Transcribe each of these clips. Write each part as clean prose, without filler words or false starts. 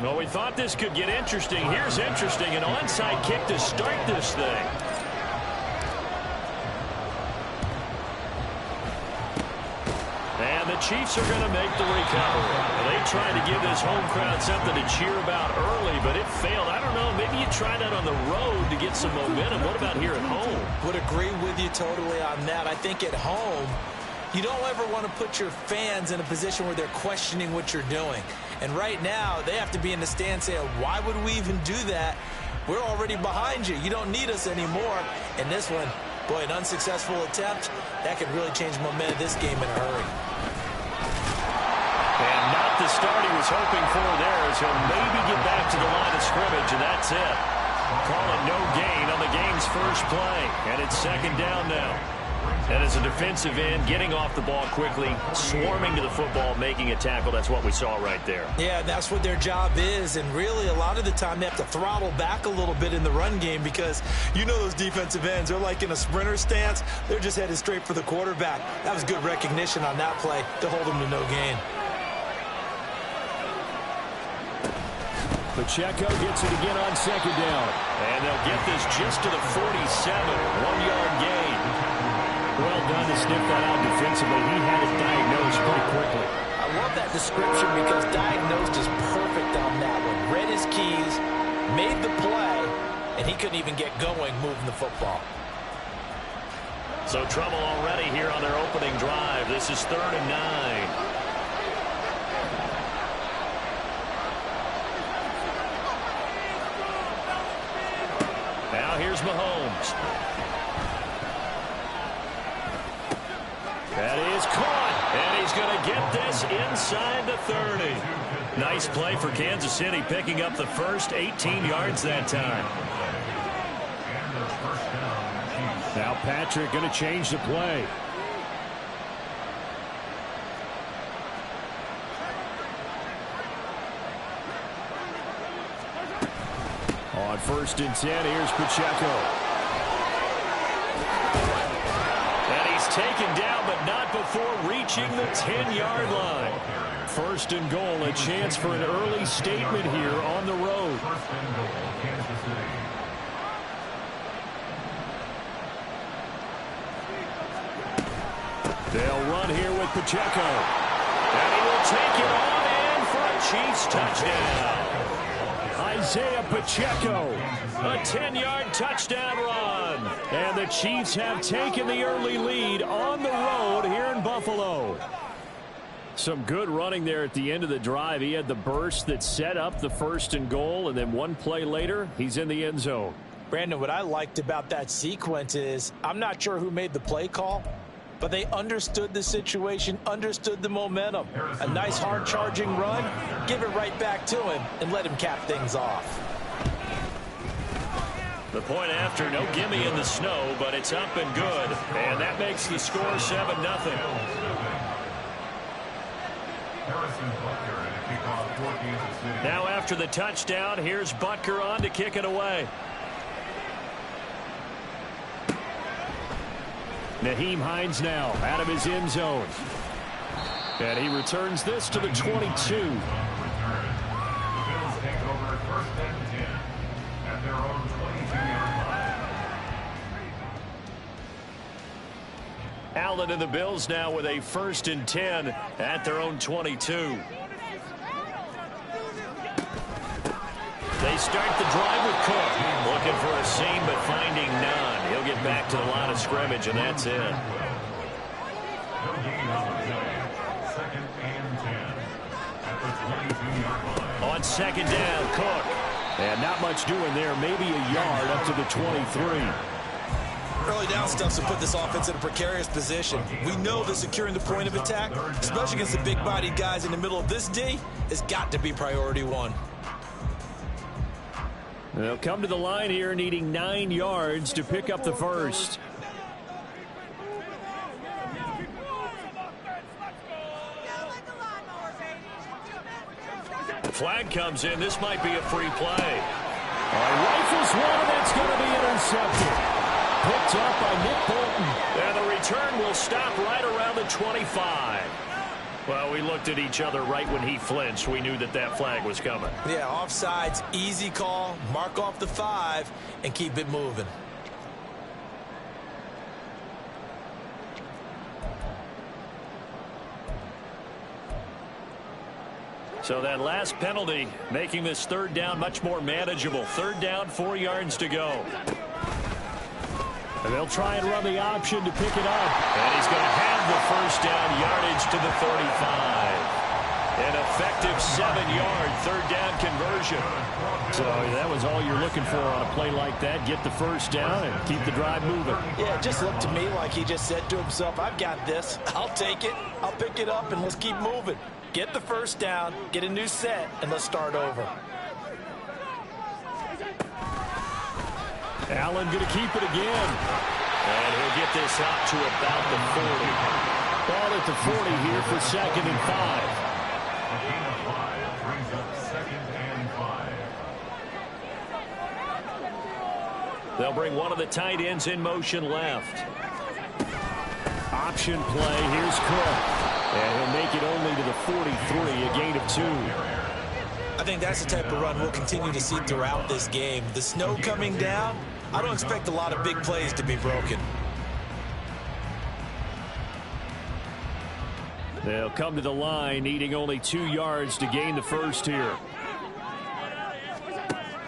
Well, we thought this could get interesting. Here's interesting. An onside kick to start this thing. And the Chiefs are going to make the recovery. They tried to give this home crowd something to cheer about early, but it failed. I don't know. Maybe you try that on the road to get some momentum. What about here at home? Would agree with you totally on that. I think at home, you don't ever want to put your fans in a position where they're questioning what you're doing. And right now, they have to be in the stand saying, why would we even do that? We're already behind you. You don't need us anymore. And this one, boy, an unsuccessful attempt, that could really change the momentum of this game in a hurry. And not the start he was hoping for there, as he'll maybe get back to the line of scrimmage, and that's it. Call it no gain on the game's first play, and it's second down now. And as a defensive end, getting off the ball quickly, swarming to the football, making a tackle, that's what we saw right there. Yeah, that's what their job is, and really a lot of the time they have to throttle back a little bit in the run game because you know those defensive ends, they're like in a sprinter stance. They're just headed straight for the quarterback. That was good recognition on that play to hold them to no gain. Pacheco gets it again on second down. And they'll get this just to the 47, 1-yard gain. Well done to sniff that out defensively. He had it diagnosed pretty quickly. I love that description because diagnosed is perfect on that one. Read his keys, made the play, and he couldn't even get going moving the football. So trouble already here on their opening drive. This is 3rd and 9. Now here's Mahomes. That is caught, and he's going to get this inside the 30. Nice play for Kansas City, picking up the first 18 yards that time. Now Patrick going to change the play. On 1st and 10, here's Pacheco. And he's taken down, but not before reaching the 10-yard line. 1st and goal, a chance for an early statement here on the road. They'll run here with Pacheco. And he will take it on in for a Chiefs touchdown. Isaiah Pacheco, a 10-yard touchdown run. And the Chiefs have taken the early lead on the road here in Buffalo. Some good running there at the end of the drive. He had the burst that set up the 1st and goal, and then one play later, he's in the end zone. Brandon, what I liked about that sequence is I'm not sure who made the play call, but they understood the situation, understood the momentum. A nice hard-charging run, give it right back to him, and let him cap things off. The point after, no gimme in the snow, but it's up and good. And that makes the score 7-0. Now after the touchdown, here's Butker on to kick it away. Nyheim Hines now out of his end zone. And he returns this to the 22. Allen and the Bills now with a 1st and 10 at their own 22. They start the drive with Cook. Looking for a seam, but finding none. He'll get back to the line of scrimmage, and that's it. On 2nd down, Cook. And not much doing there. Maybe a yard up to the 23. Early down stuff to put this offense in a precarious position. We know that securing the point of attack, especially against the big-bodied guys in the middle of this D, has got to be priority one. They'll come to the line here needing 9 yards to pick up the first. Flag comes in. This might be a free play. Rifles one, and it's going to be intercepted. Picked up by Nick Bolton. And the return will stop right around the 25. Well, we looked at each other right when he flinched. We knew that that flag was coming. Yeah, offsides, easy call. Mark off the 5 and keep it moving. So that last penalty making this third down much more manageable. Third down, 4 yards to go. And they'll try and run the option to pick it up. And he's going to have the first down, yardage to the 35. An effective 7-yard third down conversion. So that was all you're looking for on a play like that. Get the first down and keep the drive moving. Yeah, it just looked to me like he just said to himself, I've got this. I'll take it. I'll pick it up, and let's keep moving. Get the first down, get a new set, and let's start over. Allen going to keep it again. And he'll get this out to about the 40. Ball at the 40 here for 2nd and 5. They'll bring one of the tight ends in motion left. Option play. Here's Cook. And he'll make it only to the 43, a gain of 2. I think that's the type of run we'll continue to see throughout this game. The snow coming down, I don't expect a lot of big plays to be broken. They'll come to the line, needing only 2 yards to gain the first here.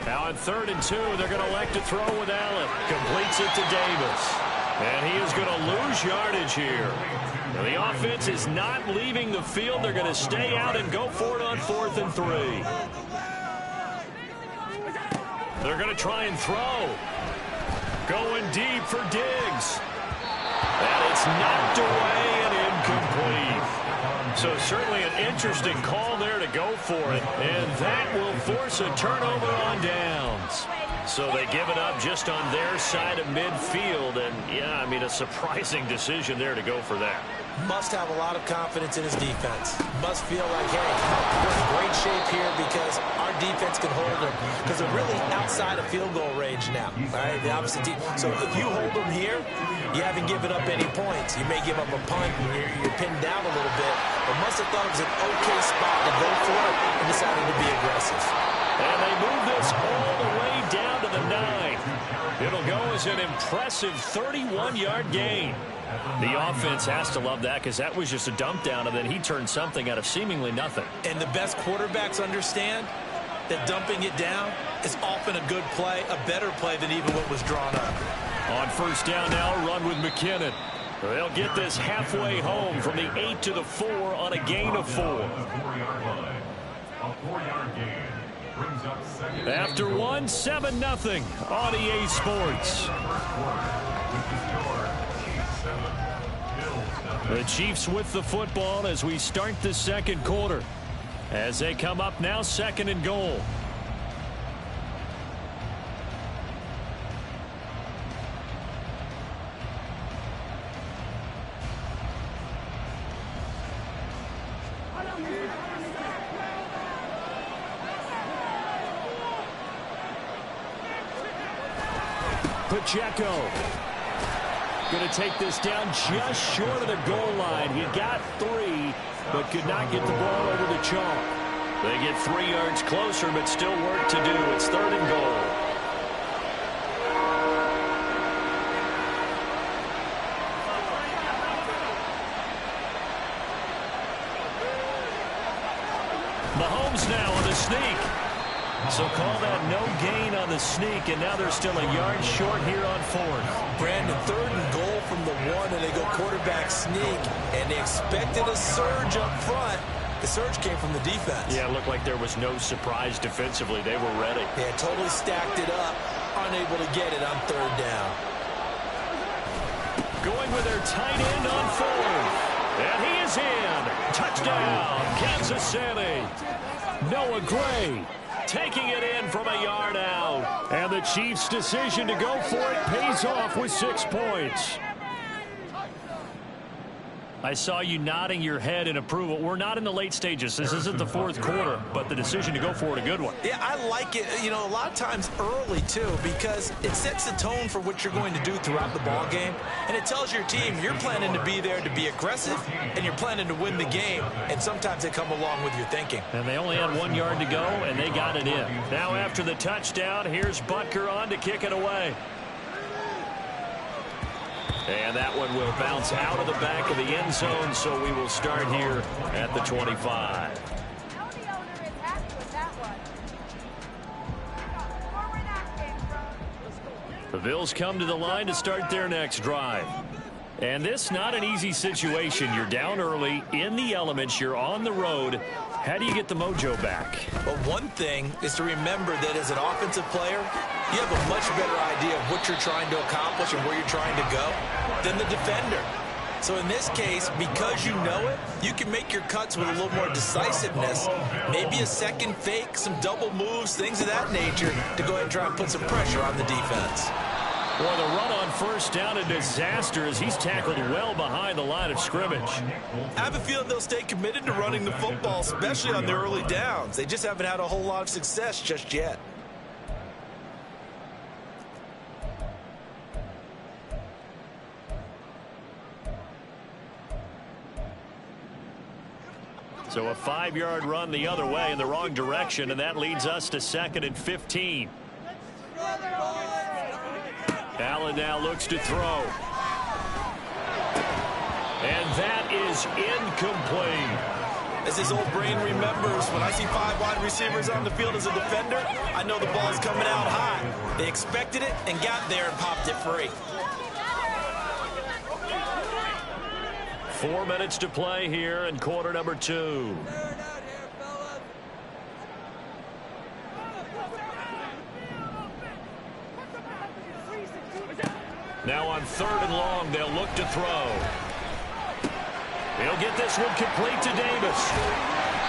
Now on 3rd and 2, they're going to elect to throw with Allen. Completes it to Davis. And he is going to lose yardage here. Now the offense is not leaving the field. They're going to stay out and go for it on 4th and 3. They're going to try and throw. Going deep for Diggs. And it's knocked away and incomplete. So certainly an interesting call there to go for it. And that will force a turnover on downs. So they give it up just on their side of midfield. And, yeah, I mean, a surprising decision there to go for that. Must have a lot of confidence in his defense. Must feel like, hey, we're in great shape here because our defense can hold them. Because they're really outside of field goal range now. All right, the opposite team. So if you hold them here, you haven't given up any points. You may give up a punt and you're pinned down a little bit. But must have thought it was an okay spot to go for it and decided to be aggressive. And they move this all the way down to the 9. It'll go as an impressive 31-yard gain. The offense has to love that because that was just a dump down, and then he turned something out of seemingly nothing. And the best quarterbacks understand that dumping it down is often a good play, a better play than even what was drawn up. On 1st down now, run with McKinnon. They'll get this halfway home from the 8 to the 4 on a gain of 4. After 1, 7-0 on EA Sports. The Chiefs with the football as we start the 2nd quarter. As they come up now, 2nd and goal. Pacheco going to take this down just short of the goal line. He got 3, but could not get the ball over the chalk. They get 3 yards closer, but still work to do. It's 3rd and goal. Mahomes now on the sneak. So call that no gain on the sneak, and now they're still a yard short here on 4th. Brandon, 3rd and goal from the 1, and they go quarterback sneak, and they expected a surge up front. The surge came from the defense. Yeah, it looked like there was no surprise defensively. They were ready. Yeah, totally stacked it up, unable to get it on 3rd down. Going with their tight end on 4th. And he is in. Touchdown, Kansas City. Noah Gray taking it in from a yard out. And the Chiefs' decision to go for it pays off with 6 points. I saw you nodding your head in approval. We're not in the late stages. This isn't the fourth quarter, but the decision to go for it, a good one. Yeah, I like it, you know, a lot of times early, too, because it sets the tone for what you're going to do throughout the ball game, and it tells your team you're planning to be there to be aggressive, and you're planning to win the game, and sometimes they come along with your thinking. And they only had 1 yard to go, and they got it in. Now after the touchdown, here's Butker on to kick it away. And that one will bounce out of the back of the end zone, so we will start here at the 25. The Bills come to the line to start their next drive. And this not an easy situation. You're down early, in the elements, you're on the road. How do you get the mojo back? Well, one thing is to remember that as an offensive player, you have a much better idea of what you're trying to accomplish and where you're trying to go than the defender. So in this case, because you know it, you can make your cuts with a little more decisiveness, maybe a second fake, some double moves, things of that nature, to go ahead and try and put some pressure on the defense. Boy, the run on first down, a disaster as he's tackled well behind the line of scrimmage. I have a feeling they'll stay committed to running the football, especially on the early downs. They just haven't had a whole lot of success just yet. So a 5-yard run the other way in the wrong direction, and that leads us to 2nd and 15. Allen now looks to throw. And that is incomplete. As his old brain remembers, when I see 5 wide receivers on the field as a defender, I know the ball's coming out high. They expected it and got there and popped it free. 4 minutes to play here in quarter number 2. Now on 3rd and long, they'll look to throw. He'll get this one complete to Davis.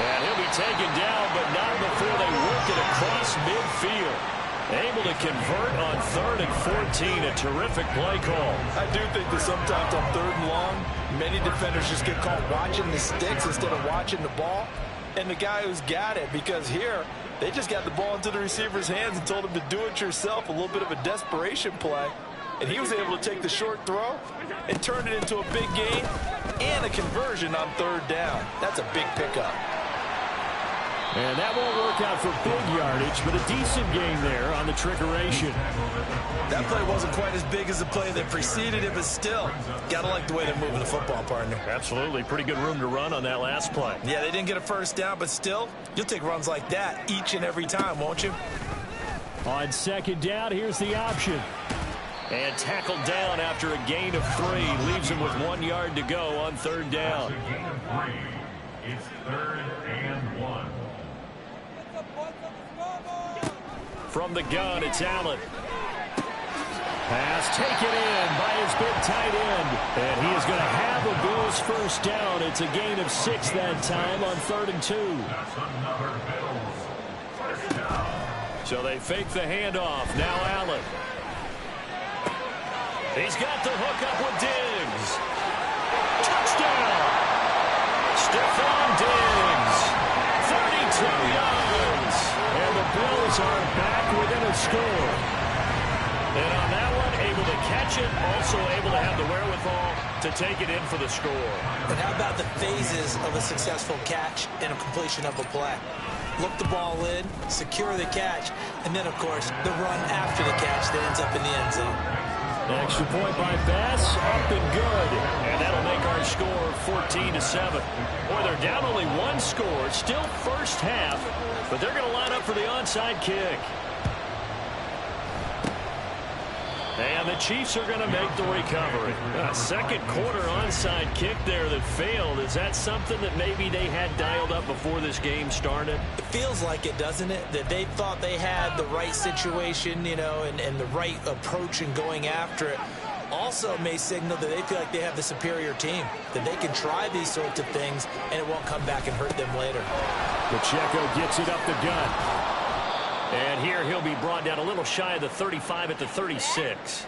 And he'll be taken down, but not before they work it across midfield. Able to convert on 3rd and 14. A terrific play call. I do think that sometimes on 3rd and long, many defenders just get caught watching the sticks instead of watching the ball. And the guy who's got it, because here, they just got the ball into the receiver's hands and told him to do it yourself, a little bit of a desperation play. And he was able to take the short throw and turn it into a big gain and a conversion on 3rd down. That's a big pickup. And that won't work out for big yardage, but a decent gain there on the trickeration. That play wasn't quite as big as the play that preceded it, but still, got to like the way they're moving the football, partner. Absolutely. Pretty good room to run on that last play. Yeah, they didn't get a first down, but still, you'll take runs like that each and every time, won't you? On 2nd down, here's the option. And tackled down after a gain of 3. Leaves him with 1 yard to go on 3rd down. It's 3rd and 1. From the gun, it's Allen. Pass taken in by his big tight end. And he is going to have a Bills first down. It's a gain of 6 that time on 3rd and 2. That's another Bills first down. So they fake the handoff. Now Allen. He's got the hook up with Diggs. Touchdown! Stephon Diggs. 32 yards. And the Bills are back within a score. And on that one, able to catch it, also able to have the wherewithal to take it in for the score. But how about the phases of a successful catch and a completion of a play? Look the ball in, secure the catch, and then, of course, the run after the catch that ends up in the end zone. Extra point by Bass, up and good. And that'll make our score 14-7. Boy, they're down only 1 score, still first half, but they're going to line up for the onside kick. And the Chiefs are going to make the recovery. A second quarter onside kick there that failed. Is that something that maybe they had dialed up before this game started? It feels like it, doesn't it? That they thought they had the right situation, you know, and the right approach in going after it. Also may signal that they feel like they have the superior team, that they can try these sorts of things and it won't come back and hurt them later. Pacheco gets it up the gut. And here he'll be brought down a little shy of the 35 at the 36.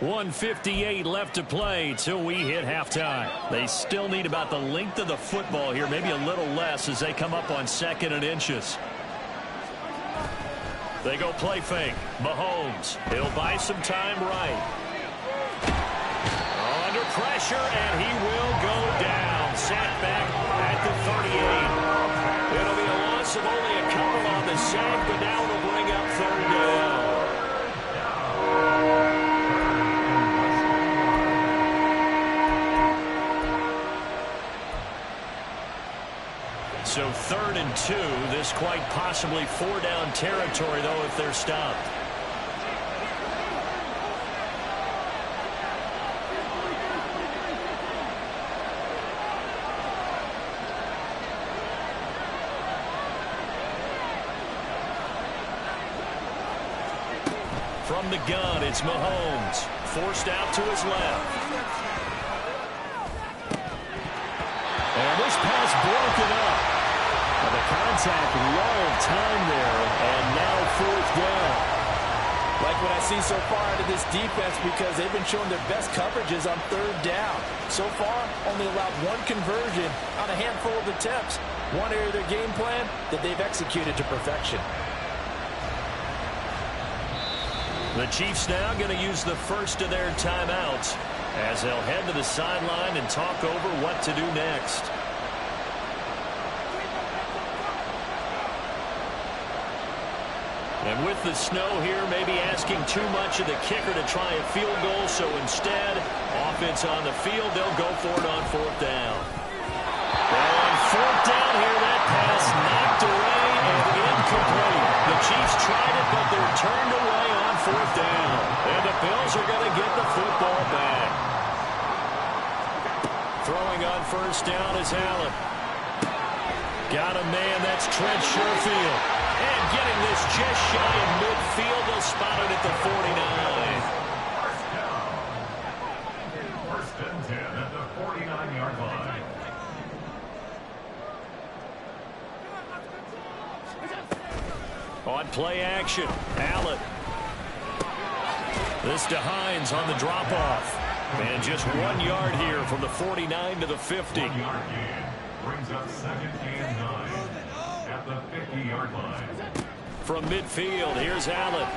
1:58 left to play till we hit halftime. They still need about the length of the football here, maybe a little less as they come up on 2nd and inches. They go play fake. Mahomes. He'll buy some time right. Under pressure, and he will go down. Sacked back at the 38. It'll be a loss of only a couple on the sack, but now it'll bring up 3rd down. So 3rd and 2. This quite possibly 4-down territory, though, if they're stopped. From the gun, it's Mahomes. Forced out to his left. And this pass broken up. And the contact, long time there, and now 4th down. Like what I see so far out of this defense, because they've been showing their best coverages on 3rd down. So far, only allowed 1 conversion on a handful of attempts. One area of their game plan that they've executed to perfection. The Chiefs now going to use the first of their timeouts as they'll head to the sideline and talk over what to do next. And with the snow here, maybe asking too much of the kicker to try a field goal, so instead, offense on the field, they'll go for it on 4th down. Well, on 4th down here, that pass knocked away and incomplete. The Chiefs tried it, but they're turned away on 4th down. And the Bills are going to get the football back. Throwing on 1st down is Allen. Got a man, that's Trent Sherfield. And getting this just shy of midfield, they'll spot it at the 49. 1st and 10 at the 49-yard line. On play action, Allen. This to Hines on the drop-off. And just 1 yard here from the 49 to the 50. 1 yard gain brings up 2nd and 9 at the 50-yard line. From midfield, here's Allen.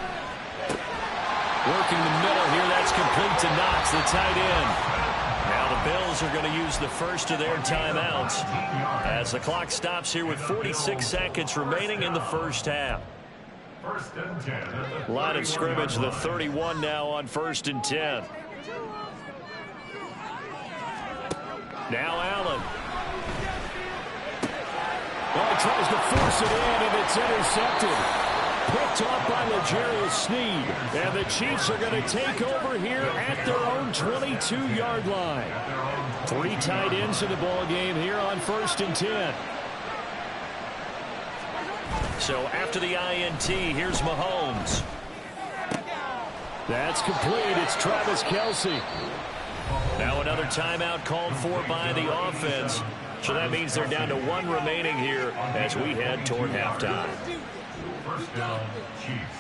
Working the middle here, that's complete to Knox, the tight end. Now the Bills are going to use the first of their timeouts as the clock stops here with 46 seconds remaining in the 1st half. 1st and 10 at the Line of scrimmage, the 31 now on 1st and 10. Now Allen. Well, tries to force it in, and it's intercepted. Picked off by L'Jarius Sneed. And the Chiefs are going to take over here at their own 22-yard line. 3 tight ends in the ball game here on 1st and 10. So after the INT, here's Mahomes. That's complete. It's Travis Kelce. Now another timeout called for by the offense. So that means they're down to 1 remaining here as we head toward halftime. 1st down, Chiefs.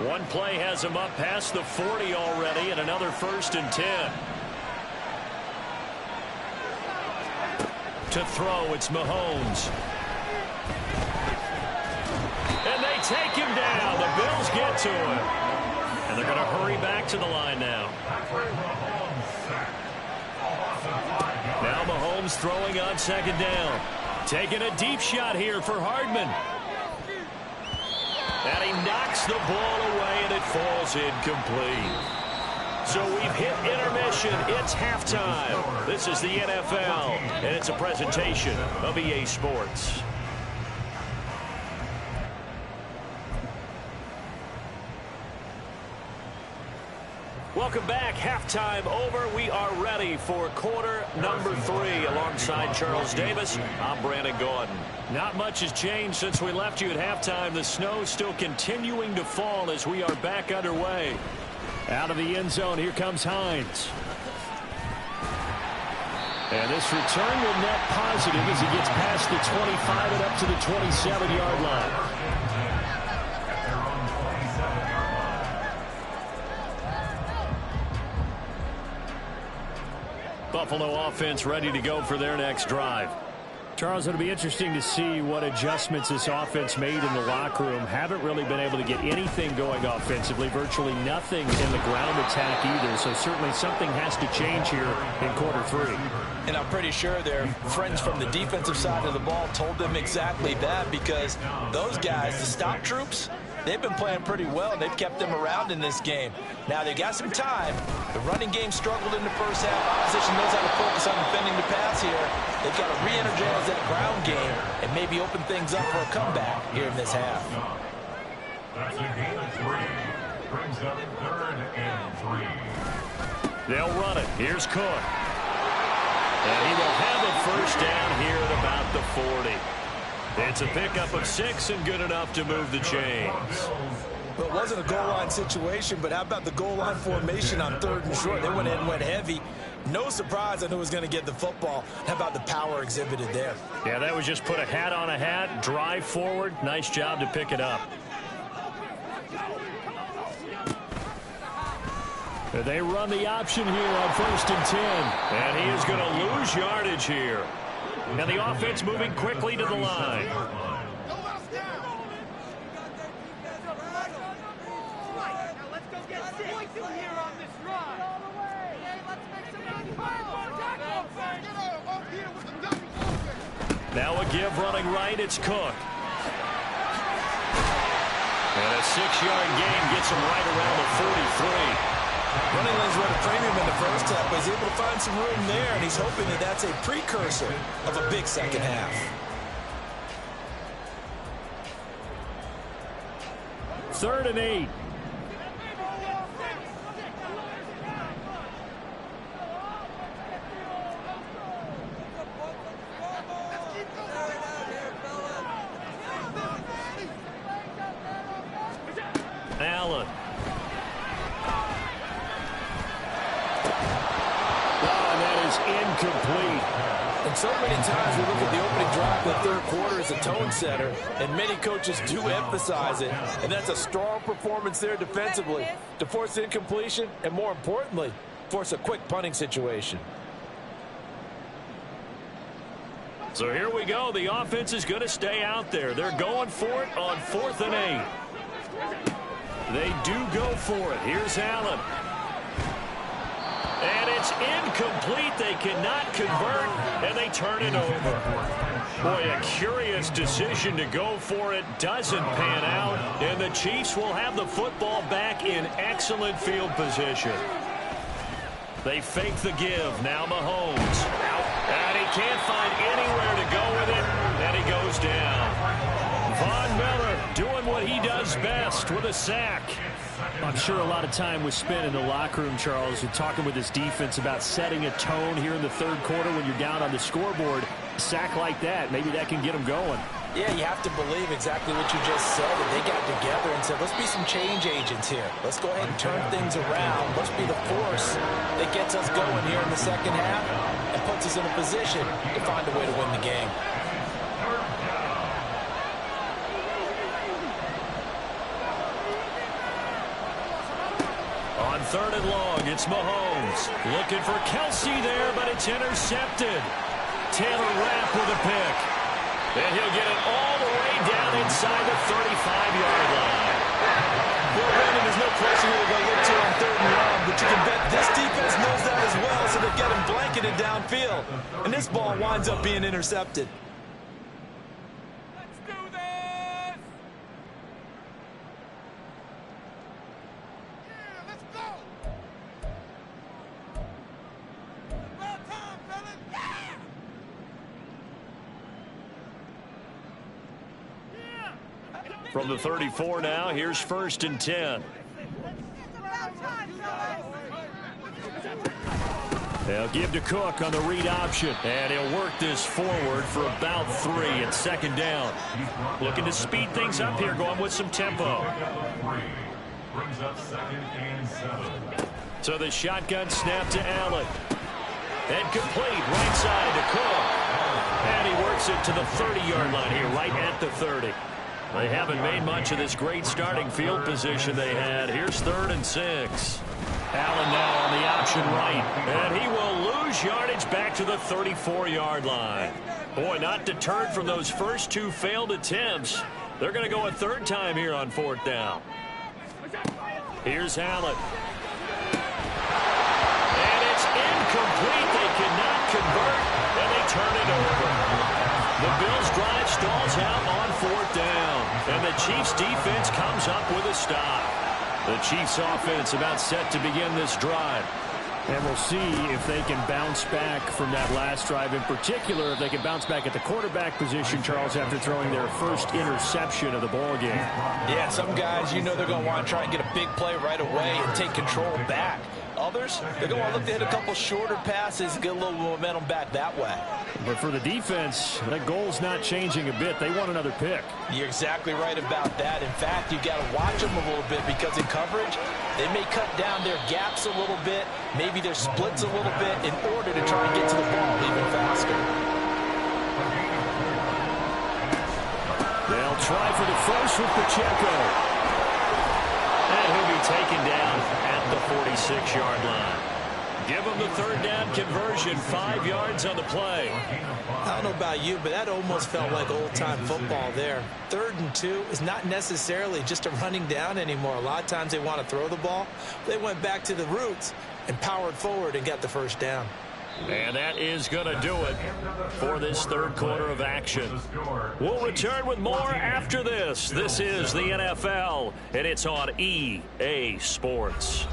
One play has him up past the 40 already, and another 1st and 10. To throw, it's Mahomes. And they take him down. The Bills get to him. And they're going to hurry back to the line now. Now Mahomes throwing on 2nd down. Taking a deep shot here for Hardman. And he knocks the ball away, and it falls incomplete. So we've hit intermission. It's halftime. This is the NFL, and it's a presentation of EA Sports. Welcome back. Halftime over. We are ready for quarter number 3. Alongside Charles Davis, I'm Brandon Gordon. Not much has changed since we left you at halftime. The snow still continuing to fall as we are back underway. Out of the end zone, here comes Hines. And this return will net positive as he gets past the 25 and up to the 27-yard line. Buffalo offense ready to go for their next drive. Charles, it'll be interesting to see what adjustments this offense made in the locker room. Haven't really been able to get anything going offensively, virtually nothing in the ground attack either. So certainly something has to change here in quarter three. And I'm pretty sure their friends from the defensive side of the ball told them exactly that, because those guys, the stop troops, they've been playing pretty well. They've kept them around in this game. Now, they got some time. The running game struggled in the first half. Opposition knows how to focus on defending the pass here. They've got to re-energize that ground game and maybe open things up for a comeback here in this half. That's a gain of 3. Brings up 3rd and 3. They'll run it. Here's Cook. And he will have a first down here at about the 40. It's a pickup of 6 and good enough to move the chains. Well, it wasn't a goal line situation, but how about the goal line formation on 3rd and short? They went in and went heavy. No surprise on who was going to get the football. How about the power exhibited there? Yeah, that was just put a hat on a hat, drive forward. Nice job to pick it up. They run the option here on 1st and 10. And he is going to lose yardage here. And the offense moving quickly to the line. Now a give running right, it's Cook. And a 6-yard gain gets him right around the 43. Running lanes were at a premium in the first half, but he's able to find some room there, and he's hoping that that's a precursor of a big second half. 3rd and 8. Allen. Incomplete. And so many times we look at the opening drive of the 3rd quarter as a tone setter, and many coaches do emphasize it, and that's a strong performance there defensively to force incompletion and, more importantly, force a quick punting situation. So here we go. The offense is going to stay out there. They're going for it on 4th and 8. They do go for it. Here's Allen. And it's incomplete. They cannot convert, and they turn it over. Boy, a curious decision to go for it. Doesn't pan out, and the Chiefs will have the football back in excellent field position. They fake the give. Now Mahomes. And he can't find anywhere to go with it, and he goes down. Von Miller doing what he does best with a sack. I'm sure a lot of time was spent in the locker room, Charles, and talking with his defense about setting a tone here in the 3rd quarter when you're down on the scoreboard. A sack like that, maybe that can get them going. Yeah, you have to believe exactly what you just said, that they got together and said, let's be some change agents here. Let's go ahead and turn things around. Let's be the force that gets us going here in the second half and puts us in a position to find a way to win the game. On 3rd and long, it's Mahomes. Looking for Kelsey there, but it's intercepted. Taylor Rapp with a pick. And he'll get it all the way down inside the 35-yard line. Well, Brandon, there's no question who they're going to look to on 3rd and long, but you can bet this defense knows that as well, so they get him blanketed downfield. And this ball winds up being intercepted. Let's do this! Yeah, let's go! About time, fellas! Yeah! From the 34 now, here's 1st and 10. They'll give to Cook on the read option, and he'll work this forward for about 3 at 2nd down. Looking to speed things up here, going with some tempo. Brings up 2nd and 7. So the shotgun snap to Allen. And complete right side to Cook. And he works it to the 30-yard line here, right at the 30. They haven't made much of this great starting field position they had. Here's 3rd and 6. Allen now on the option right. And he will lose yardage back to the 34-yard line. Boy, not deterred from those first 2 failed attempts. They're going to go a 3rd time here on 4th down. Here's Allen. And it's incomplete. They cannot convert, and they turn it over. The Bills' drive stalls out on 4th down, and the Chiefs' defense comes up with a stop. The Chiefs' offense about set to begin this drive. And we'll see if they can bounce back from that last drive. In particular, if they can bounce back at the quarterback position, Charles, after throwing their first interception of the ball game. Yeah, some guys, you know they're going to want to try and get a big play right away and take control back. Others, they're going to want to look to hit a couple shorter passes, get a little momentum back that way. But for the defense, that goal's not changing a bit. They want another pick. You're exactly right about that. In fact, you got to watch them a little bit because in coverage, they may cut down their gaps a little bit, maybe their splits a little bit in order to try and get to the ball even faster. They'll try for the first with Pacheco. And he'll be taken down at the 46-yard line. Give him the 3rd down conversion, 5 yards on the play. I don't know about you, but that almost felt like old-time football there. 3rd and 2 is not necessarily just a running down anymore. A lot of times they want to throw the ball. They went back to the roots and powered forward and got the 1st down. And that is going to do it for this 3rd quarter of action. We'll return with more after this. This is the NFL, and it's on EA Sports.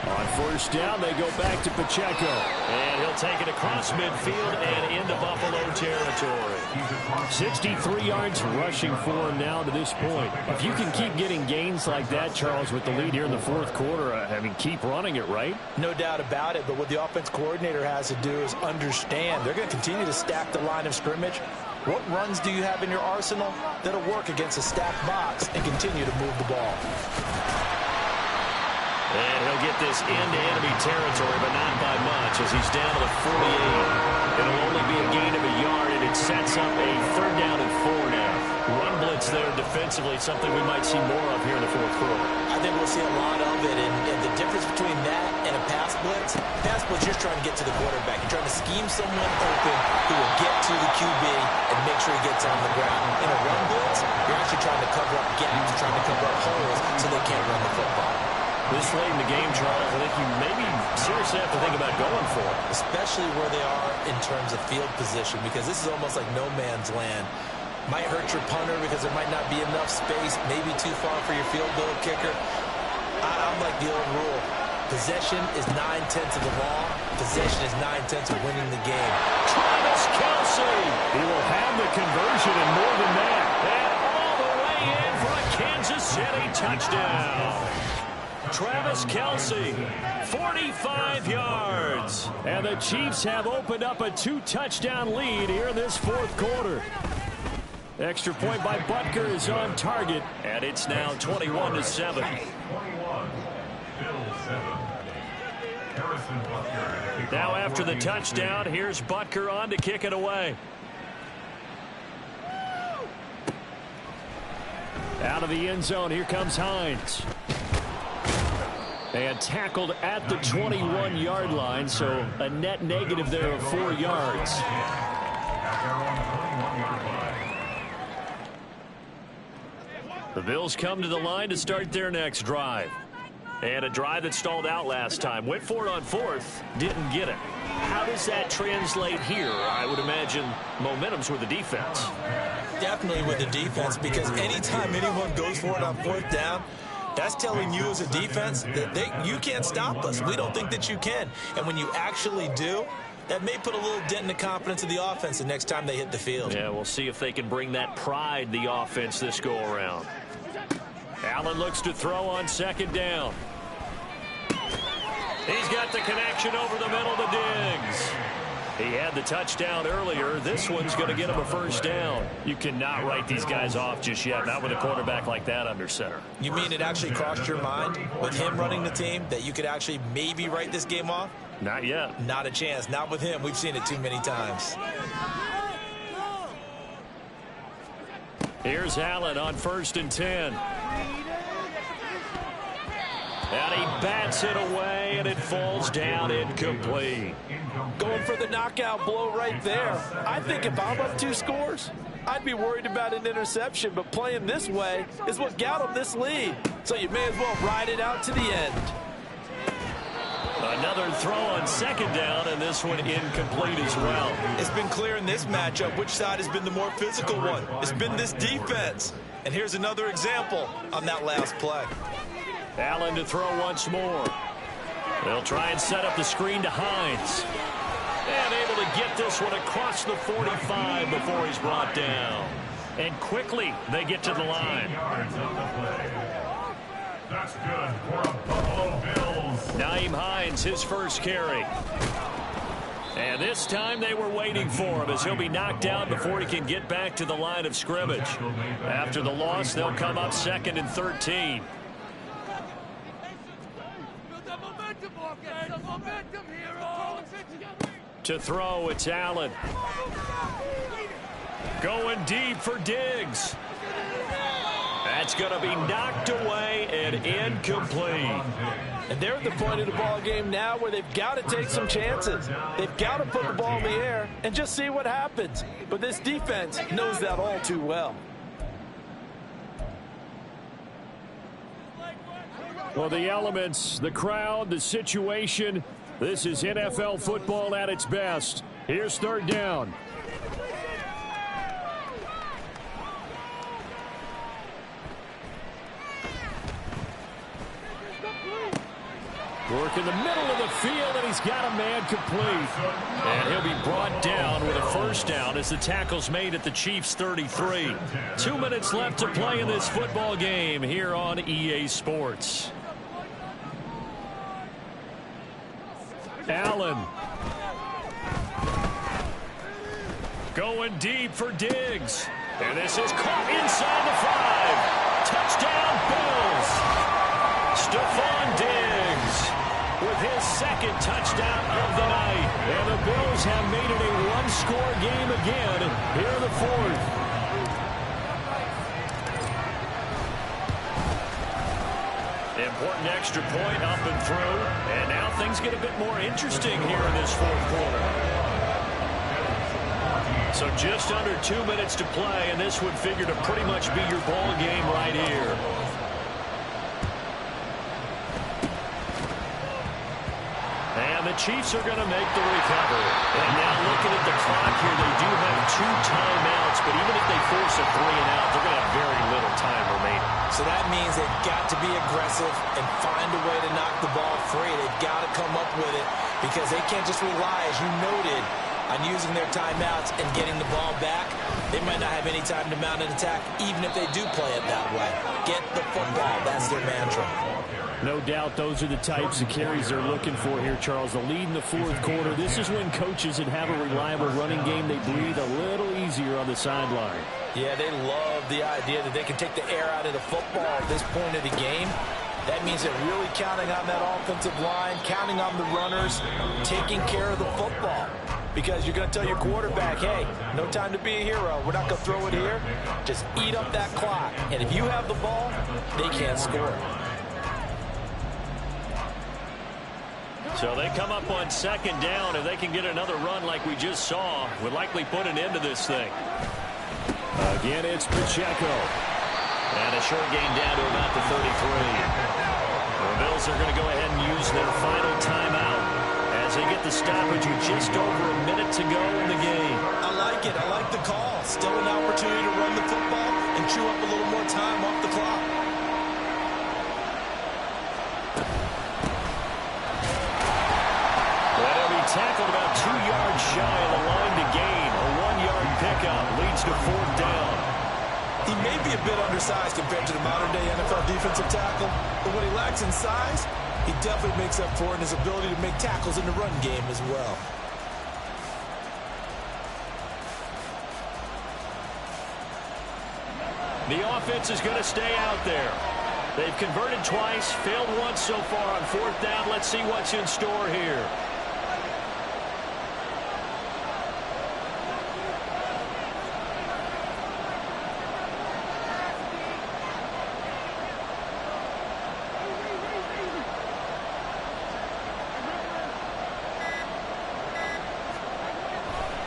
On 1st down, they go back to Pacheco. And he'll take it across midfield and into Buffalo territory. 63 yards rushing for him now to this point. If you can keep getting gains like that, Charles, with the lead here in the 4th quarter, I mean, keep running it, right? No doubt about it, but what the offense coordinator has to do is understand they're going to continue to stack the line of scrimmage. What runs do you have in your arsenal that'll work against a stacked box and continue to move the ball? And he'll get this into enemy territory, but not by much as he's down to the 48. It'll only be a gain of a yard, and it sets up a 3rd down and 4 now. Run blitz there defensively, something we might see more of here in the 4th quarter. I think we'll see a lot of it, and the difference between that and a pass blitz, you're trying to get to the quarterback. You're trying to scheme someone open who will get to the QB and make sure he gets on the ground. In a run blitz, you're actually trying to cover up gaps, trying to cover up holes so they can't run the football. This late in the game, Charles, I think you maybe seriously have to think about going for it. Especially where they are in terms of field position, because this is almost like no man's land. Might hurt your punter because there might not be enough space, maybe too far for your field goal kicker. I'm like the old rule. Possession is 9/10 of the law. Possession is 9/10 of winning the game. Travis Kelce. He will have the conversion and more than that. And all the way in for a Kansas City touchdown. Travis Kelce, 45 yards. And the Chiefs have opened up a 2-touchdown lead here in this 4th quarter. Extra point by Butker is on target. And it's now 21-7. Now after the touchdown, here's Butker on to kick it away. Out of the end zone, here comes Hines. And tackled at the 21-yard line, so a net negative there of 4 yards. The Bills come to the line to start their next drive. And a drive that stalled out last time. Went for it on 4th, didn't get it. How does that translate here? I would imagine momentum's with the defense. Definitely with the defense, because anytime anyone goes for it on 4th down, that's telling you as a defense that you can't stop us. We don't think that you can. And when you actually do, that may put a little dent in the confidence of the offense the next time they hit the field. Yeah, we'll see if they can bring that pride, the offense, this go-around. Allen looks to throw on 2nd down. He's got the connection over the middle to Diggs. He had the touchdown earlier. This one's going to get him a first down. You cannot write these guys off just yet, not with a quarterback like that under center. You mean it actually crossed your mind with him running the team that you could actually maybe write this game off? Not yet. Not a chance. Not with him. We've seen it too many times. Here's Allen on 1st and 10. And he bats it away, and it falls down incomplete. Going for the knockout blow right there. I think if I'm up 2 scores, I'd be worried about an interception, but playing this way is what got him this lead. So you may as well ride it out to the end. Another throw on 2nd down, and this one incomplete as well. It's been clear in this matchup which side has been the more physical one. It's been this defense. And here's another example on that last play. Allen to throw once more. They'll try and set up the screen to Hines. And able to get this one across the 45 before he's brought down. And quickly they get to the line. That's good for a Buffalo Bills. Nyheim Hines, his first carry. And this time they were waiting for him as he'll be knocked out before he can get back to the line of scrimmage. After the loss, they'll come up 2nd and 13. To throw, it's Allen. Going deep for Diggs. That's going to be knocked away and incomplete. And they're at the point of the ball game now where they've got to take some chances. They've got to put the ball in the air and just see what happens. But this defense knows that all too well. Well, the elements, the crowd, the situation, this is NFL football at its best. Here's 3rd down. Work in the middle of the field, and he's got a man complete. And he'll be brought down with a first down as the tackle's made at the Chiefs' 33. 2 minutes left to play in this football game here on EA Sports. Allen. Going deep for Diggs. And this is caught inside the 5. Touchdown, Bills. Stephon Diggs with his 2nd touchdown of the night. And the Bills have made it a 1-score game again here in the 4th. Important extra point up and through. And now things get a bit more interesting here in this 4th quarter. So just under 2 minutes to play, and this would figure to pretty much be your ball game right here. And the Chiefs are going to make the recovery. And now looking at the clock here, they do have 2 timeouts, but even if they force a 3 and out, they're going to have very little time remaining. So that means they've got to be aggressive and find a way to knock the ball free. They've got to come up with it because they can't just rely, as you noted, on using their timeouts and getting the ball back. They might not have any time to mount an attack, even if they do play it that way. Get the football. That's their mantra. No doubt those are the types of carries they're looking for here, Charles. The lead in the 4th quarter. This is when coaches that have a reliable running game, they breathe a little easier on the sideline. Yeah, they love the idea that they can take the air out of the football at this point of the game. That means they're really counting on that offensive line, counting on the runners, taking care of the football. Because you're going to tell your quarterback, hey, no time to be a hero. We're not going to throw it here. Just eat up that clock. And if you have the ball, they can't score. So they come up on 2nd down. If they can get another run like we just saw, would likely put an end to this thing. Again, it's Pacheco. And a short gain down to about the 33. The Bills are going to go ahead and use their final timeout as they get the stoppage with just over a minute to go in the game. I like it. I like the call. Still an opportunity to run the football and chew up a little more time off the clock. Well, he'll be tackled about 2 yards shy of the line to gain. A 1-yard pickup leads to 4th down. He may be a bit undersized compared to the modern-day NFL defensive tackle, but what he lacks in size, he definitely makes up for in his ability to make tackles in the run game as well. The offense is going to stay out there. They've converted twice, failed once so far on fourth down. Let's see what's in store here.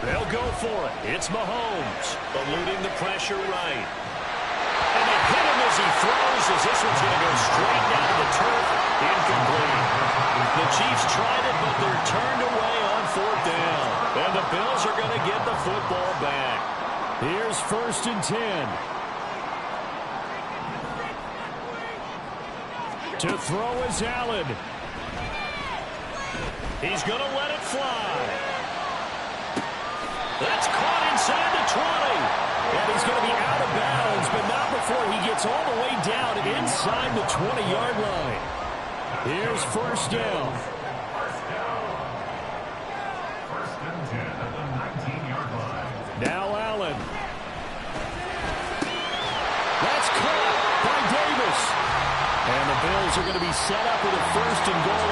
They'll go for it. It's Mahomes, eluding the pressure right. And they hit him as he throws, as this one's going to go straight down to the turf. Incomplete. The Chiefs tried it, but they're turned away on fourth down. And the Bills are going to get the football back. Here's 1st and 10. To throw is Allen. He's going to let it fly. That's caught inside the 20. And he's going to be out of bounds, but not before he gets all the way down inside the 20-yard line. Here's 1st down. First and 10 at the 19-yard line. Now Allen. That's caught by Davis. And the Bills are going to be set up with a 1st and goal